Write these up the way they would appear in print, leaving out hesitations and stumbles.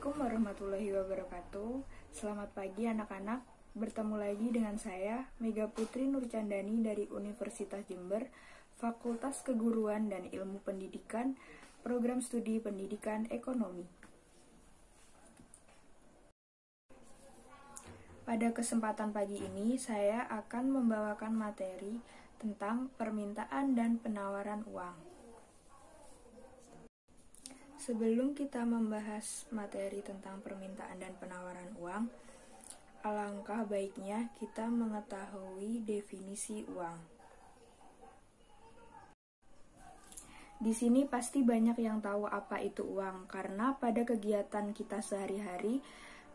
Assalamualaikum warahmatullahi wabarakatuh. Selamat pagi anak-anak. Bertemu lagi dengan saya, Mega Putri Nurcandani dari Universitas Jember, Fakultas Keguruan dan Ilmu Pendidikan, Program Studi Pendidikan Ekonomi. Pada kesempatan pagi ini, saya akan membawakan materi tentang permintaan dan penawaran uang. Sebelum kita membahas materi tentang permintaan dan penawaran uang, alangkah baiknya kita mengetahui definisi uang. Di sini pasti banyak yang tahu apa itu uang, karena pada kegiatan kita sehari-hari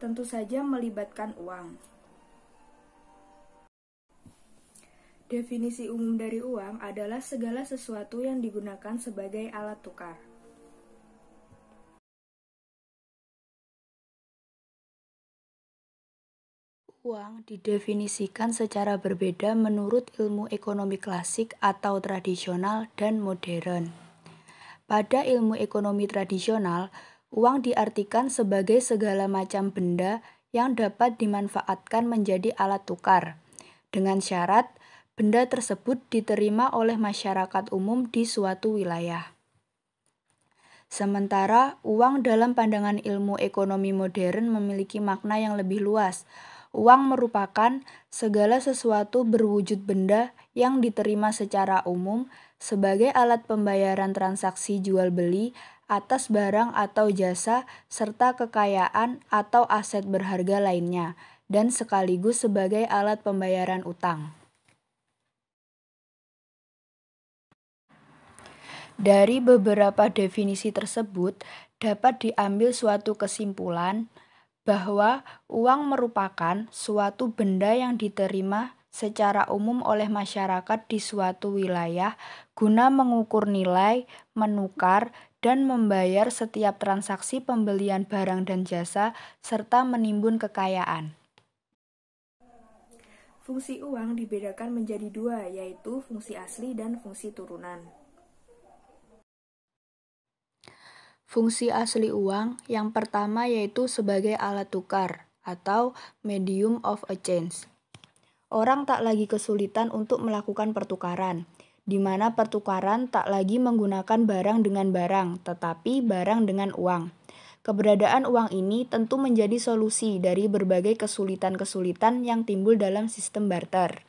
tentu saja melibatkan uang. Definisi umum dari uang adalah segala sesuatu yang digunakan sebagai alat tukar. Uang didefinisikan secara berbeda menurut ilmu ekonomi klasik atau tradisional dan modern. Pada ilmu ekonomi tradisional, uang diartikan sebagai segala macam benda yang dapat dimanfaatkan menjadi alat tukar, dengan syarat benda tersebut diterima oleh masyarakat umum di suatu wilayah. Sementara, uang dalam pandangan ilmu ekonomi modern memiliki makna yang lebih luas. Uang merupakan segala sesuatu berwujud benda yang diterima secara umum sebagai alat pembayaran transaksi jual-beli atas barang atau jasa serta kekayaan atau aset berharga lainnya, dan sekaligus sebagai alat pembayaran utang. Dari beberapa definisi tersebut, dapat diambil suatu kesimpulan bahwa uang merupakan suatu benda yang diterima secara umum oleh masyarakat di suatu wilayah guna mengukur nilai, menukar, dan membayar setiap transaksi pembelian barang dan jasa, serta menimbun kekayaan. Fungsi uang dibedakan menjadi dua, yaitu fungsi asli dan fungsi turunan. Fungsi asli uang yang pertama yaitu sebagai alat tukar atau medium of exchange. Orang tak lagi kesulitan untuk melakukan pertukaran, di mana pertukaran tak lagi menggunakan barang dengan barang, tetapi barang dengan uang. Keberadaan uang ini tentu menjadi solusi dari berbagai kesulitan-kesulitan yang timbul dalam sistem barter.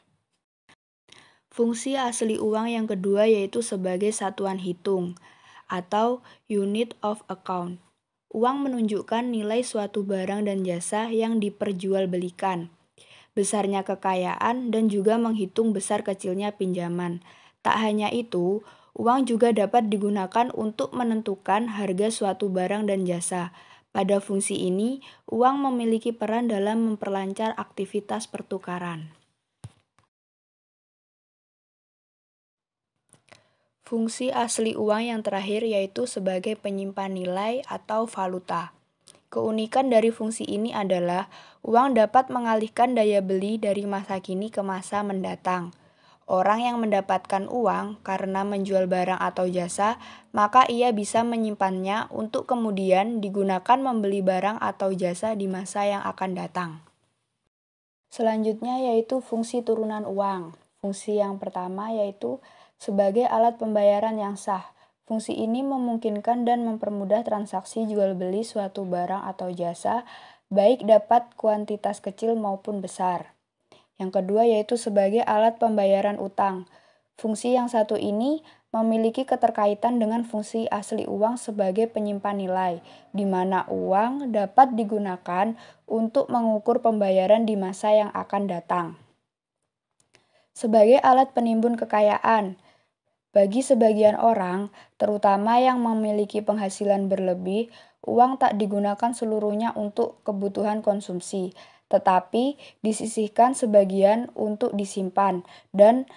Fungsi asli uang yang kedua yaitu sebagai satuan hitung atau unit of account. Uang menunjukkan nilai suatu barang dan jasa yang diperjualbelikan, besarnya kekayaan, dan juga menghitung besar kecilnya pinjaman. Tak hanya itu, uang juga dapat digunakan untuk menentukan harga suatu barang dan jasa. Pada fungsi ini, uang memiliki peran dalam memperlancar aktivitas pertukaran. Fungsi asli uang yang terakhir yaitu sebagai penyimpan nilai atau valuta. Keunikan dari fungsi ini adalah uang dapat mengalihkan daya beli dari masa kini ke masa mendatang. Orang yang mendapatkan uang karena menjual barang atau jasa, maka ia bisa menyimpannya untuk kemudian digunakan membeli barang atau jasa di masa yang akan datang. Selanjutnya yaitu fungsi turunan uang. Fungsi yang pertama yaitu sebagai alat pembayaran yang sah. Fungsi ini memungkinkan dan mempermudah transaksi jual-beli suatu barang atau jasa, baik dapat kuantitas kecil maupun besar. Yang kedua yaitu sebagai alat pembayaran utang. Fungsi yang satu ini memiliki keterkaitan dengan fungsi asli uang sebagai penyimpan nilai, di mana uang dapat digunakan untuk mengukur pembayaran di masa yang akan datang. Sebagai alat penimbun kekayaan, bagi sebagian orang, terutama yang memiliki penghasilan berlebih, uang tak digunakan seluruhnya untuk kebutuhan konsumsi, tetapi disisihkan sebagian untuk disimpan dan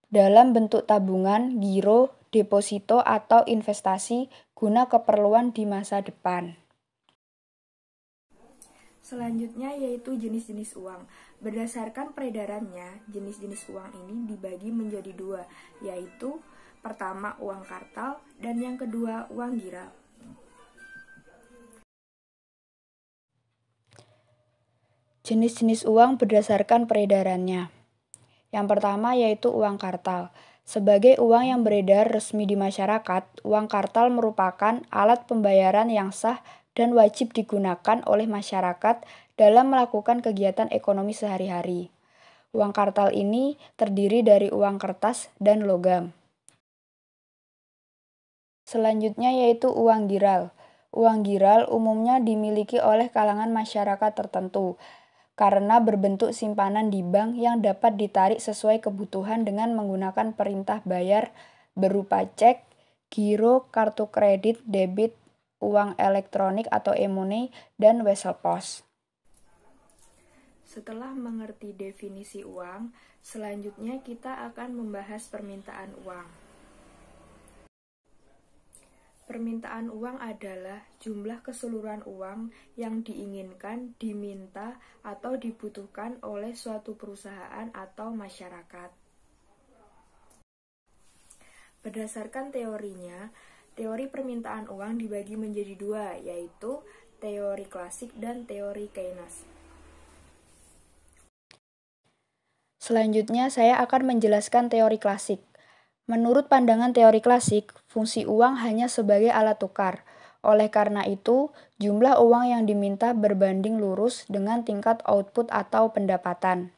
dalam bentuk tabungan, giro, deposito, atau investasi guna keperluan di masa depan. Selanjutnya yaitu jenis-jenis uang. Berdasarkan peredarannya, jenis-jenis uang ini dibagi menjadi dua, yaitu pertama uang kartal dan yang kedua uang gira. Jenis-jenis uang berdasarkan peredarannya. Yang pertama yaitu uang kartal. Sebagai uang yang beredar resmi di masyarakat, uang kartal merupakan alat pembayaran yang sah dan wajib digunakan oleh masyarakat dalam melakukan kegiatan ekonomi sehari-hari. Uang kartal ini terdiri dari uang kertas dan logam. Selanjutnya yaitu uang giral. Uang giral umumnya dimiliki oleh kalangan masyarakat tertentu karena berbentuk simpanan di bank yang dapat ditarik sesuai kebutuhan dengan menggunakan perintah bayar berupa cek, giro, kartu kredit, debit, uang elektronik atau e-money, dan wesel pos. Setelah mengerti definisi uang, selanjutnya kita akan membahas permintaan uang. Permintaan uang adalah jumlah keseluruhan uang yang diinginkan, diminta, atau dibutuhkan oleh suatu perusahaan atau masyarakat. Berdasarkan teorinya, teori permintaan uang dibagi menjadi dua, yaitu teori klasik dan teori Keynes. Selanjutnya, saya akan menjelaskan teori klasik. Menurut pandangan teori klasik, fungsi uang hanya sebagai alat tukar. Oleh karena itu, jumlah uang yang diminta berbanding lurus dengan tingkat output atau pendapatan.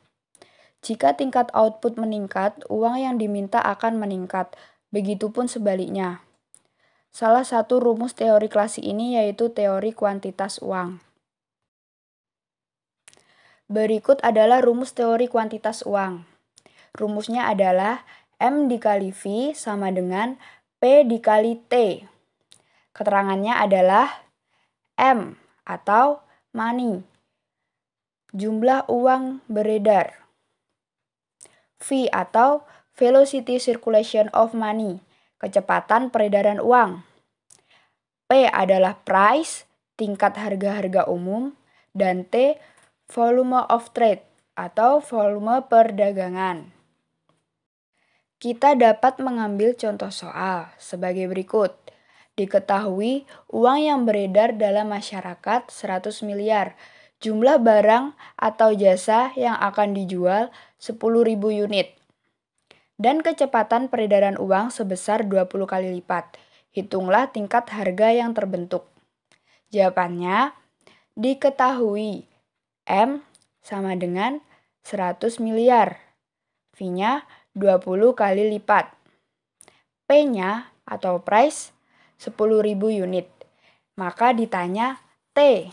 Jika tingkat output meningkat, uang yang diminta akan meningkat. Begitupun sebaliknya. Salah satu rumus teori klasik ini yaitu teori kuantitas uang. Berikut adalah rumus teori kuantitas uang. Rumusnya adalah M dikali V sama dengan P dikali T. Keterangannya adalah M atau money, jumlah uang beredar. V atau velocity circulation of money, kecepatan peredaran uang. P adalah price, tingkat harga-harga umum. Dan T, volume of trade atau volume perdagangan. Kita dapat mengambil contoh soal sebagai berikut. Diketahui uang yang beredar dalam masyarakat 100 miliar. Jumlah barang atau jasa yang akan dijual 10.000 unit. Dan kecepatan peredaran uang sebesar 20 kali lipat. Hitunglah tingkat harga yang terbentuk. Jawabannya, diketahui M sama dengan 100 miliar. V-nya 20 kali lipat. P-nya atau price 10.000 unit. Maka ditanya T.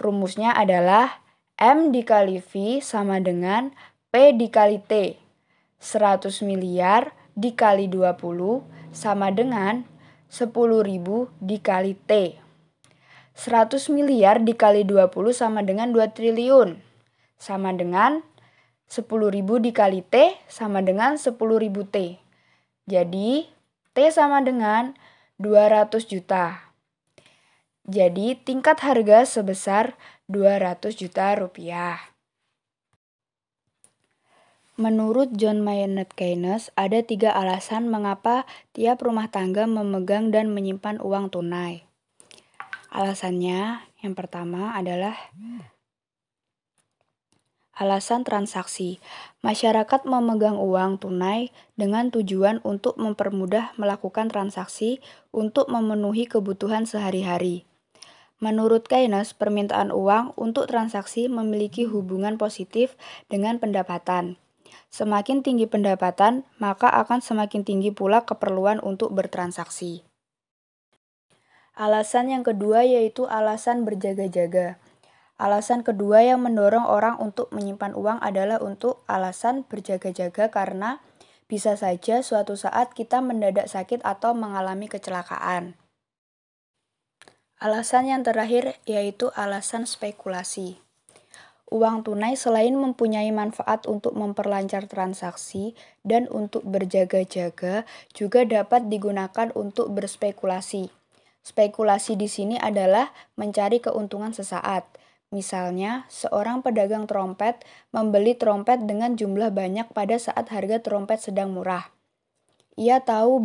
Rumusnya adalah M dikali V sama dengan P dikali T. 100 miliar dikali 20 sama dengan 10.000 dikali T. 100 miliar dikali 20 sama dengan 2 triliun. Sama dengan 10.000 dikali T sama dengan 10.000 T. Jadi, T sama dengan 200 juta. Jadi, tingkat harga sebesar 200 juta rupiah. Menurut John Maynard Keynes, ada 3 alasan mengapa tiap rumah tangga memegang dan menyimpan uang tunai. Alasannya, yang pertama adalah alasan transaksi. Masyarakat memegang uang tunai dengan tujuan untuk mempermudah melakukan transaksi untuk memenuhi kebutuhan sehari-hari. Menurut Keynes, permintaan uang untuk transaksi memiliki hubungan positif dengan pendapatan. Semakin tinggi pendapatan, maka akan semakin tinggi pula keperluan untuk bertransaksi. Alasan yang kedua yaitu alasan berjaga-jaga. Alasan kedua yang mendorong orang untuk menyimpan uang adalah untuk alasan berjaga-jaga karena bisa saja suatu saat kita mendadak sakit atau mengalami kecelakaan. Alasan yang terakhir yaitu alasan spekulasi. Uang tunai selain mempunyai manfaat untuk memperlancar transaksi dan untuk berjaga-jaga, juga dapat digunakan untuk berspekulasi. Spekulasi di sini adalah mencari keuntungan sesaat. Misalnya, seorang pedagang trompet membeli trompet dengan jumlah banyak pada saat harga trompet sedang murah. Ia tahu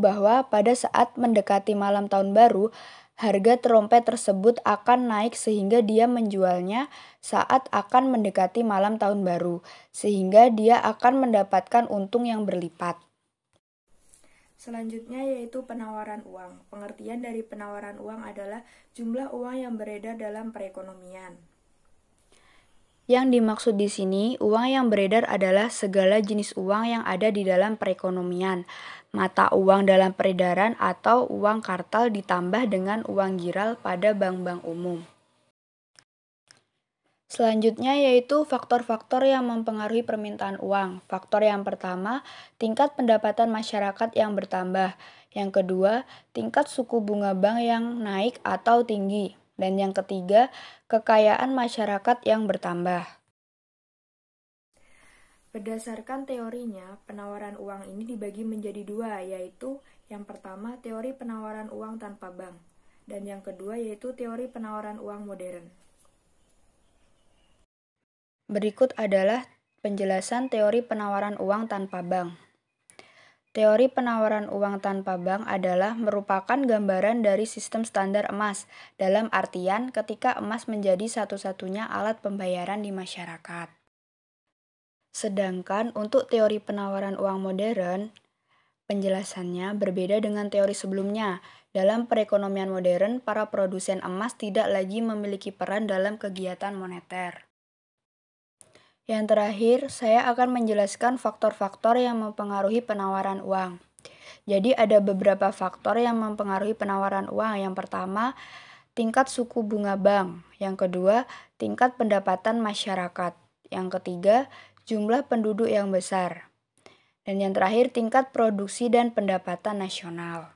bahwa pada saat mendekati malam tahun baru, harga trompet tersebut akan naik sehingga dia menjualnya saat akan mendekati malam tahun baru, sehingga dia akan mendapatkan untung yang berlipat. Selanjutnya yaitu penawaran uang. Pengertian dari penawaran uang adalah jumlah uang yang beredar dalam perekonomian. Yang dimaksud di sini, uang yang beredar adalah segala jenis uang yang ada di dalam perekonomian. Mata uang dalam peredaran atau uang kartal ditambah dengan uang giral pada bank-bank umum. Selanjutnya yaitu faktor-faktor yang mempengaruhi permintaan uang. Faktor yang pertama, tingkat pendapatan masyarakat yang bertambah. Yang kedua, tingkat suku bunga bank yang naik atau tinggi. Dan yang ketiga, kekayaan masyarakat yang bertambah. Berdasarkan teorinya, penawaran uang ini dibagi menjadi dua, yaitu yang pertama teori penawaran uang tanpa bank, dan yang kedua yaitu teori penawaran uang modern. Berikut adalah penjelasan teori penawaran uang tanpa bank. Teori penawaran uang tanpa bank adalah merupakan gambaran dari sistem standar emas, dalam artian ketika emas menjadi satu-satunya alat pembayaran di masyarakat. Sedangkan untuk teori penawaran uang modern, penjelasannya berbeda dengan teori sebelumnya. Dalam perekonomian modern, para produsen emas tidak lagi memiliki peran dalam kegiatan moneter. Yang terakhir, saya akan menjelaskan faktor-faktor yang mempengaruhi penawaran uang. Jadi ada beberapa faktor yang mempengaruhi penawaran uang. Yang pertama, tingkat suku bunga bank. Yang kedua, tingkat pendapatan masyarakat. Yang ketiga, jumlah penduduk yang besar. Dan yang terakhir, tingkat produksi dan pendapatan nasional.